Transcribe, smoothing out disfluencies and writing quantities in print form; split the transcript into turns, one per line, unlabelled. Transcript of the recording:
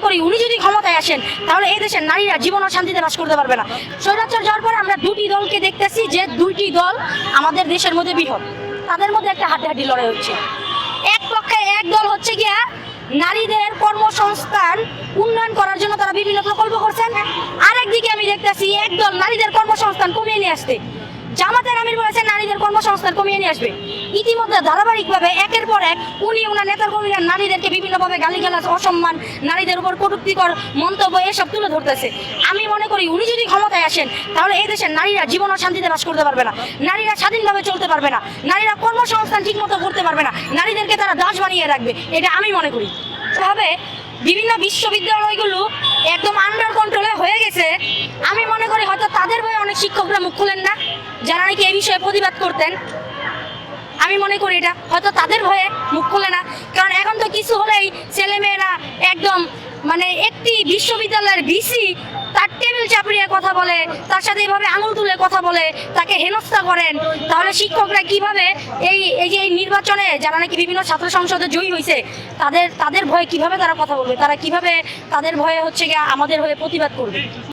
করি উনি যদি ক্ষমতায় আসেন তাহলে এই দেশের নারীরা জীবন ও শান্তিতে বাস করতে পারবে না। স্বৈরাচার যাওয়ার পরে আমরা দুটি দলকে দেখতেছি যে দুইটি দল আমাদের দেশের মধ্যে বৃহৎ, তাদের মধ্যে একটা হাড্ডাহাড্ডি লড়াই হচ্ছে। এক পক্ষে এক দল হচ্ছে গিয়া নারীদের কর্মসংস্থান উন্নয়ন করার জন্য তারা বিভিন্ন প্রকল্প করছেন, আরেকদিকে আমি দেখতেছি একদল নারীদের কর্মসংস্থান কমিয়ে নিয়ে আসতে। জামাতের আমির বলেছেন নারীদের কর্মসংস্থান কমিয়ে নিয়ে আসবে, ইতিমধ্যে ধারাবাহিকভাবে একের পর এক উনি ওনার নেতাকর্মীরা নারীদেরকে বিভিন্নভাবে গালিগালাজ, অসম্মান, নারীদের উপর কটূক্তিকর মন্তব্য এসব তুলে ধরতেছে। আমি মনে করি উনি যদি ক্ষমতায় আসেন তাহলে এই দেশের নারীরা জীবন ও শান্তিতে বাস করতে পারবে না, নারীরা স্বাধীনভাবে চলতে পারবে না, নারীরা কর্মসংস্থান ঠিকমতো করতে পারবে না, নারীদেরকে তারা দাস বানিয়ে রাখবে, এটা আমি মনে করি। তবে বিভিন্ন বিশ্ববিদ্যালয়গুলো একদম আন্ডার কন্ট্রোলে হয়ে গেছে। আমি মনে করি হয়তো তাদের ভয়ে অনেক শিক্ষকরা মুখ খুলেন না, যারা নাকি এই বিষয়ে প্রতিবাদ করতেন। আমি মনে করি এটা হয়তো তাদের ভয়ে মুখ খুলে না, কারণ এখন তো কিছু হলেই ছেলেমেয়েরা একদম একটি বিশ্ববিদ্যালয়ের ভিসি তার টেবিল চাপড়িয়ে কথা বলে, তার সাথে এইভাবে আঙুল তুলে কথা বলে, তাকে হেনস্থা করেন। তাহলে শিক্ষকরা কিভাবে এই যে এই নির্বাচনে যারা নাকি বিভিন্ন ছাত্র সংসদে জয়ী হয়েছে তাদের ভয়ে কিভাবে তারা কথা বলবে, তারা কিভাবে তাদের ভয়ে হচ্ছে গিয়ে আমাদের হয়ে প্রতিবাদ করবে।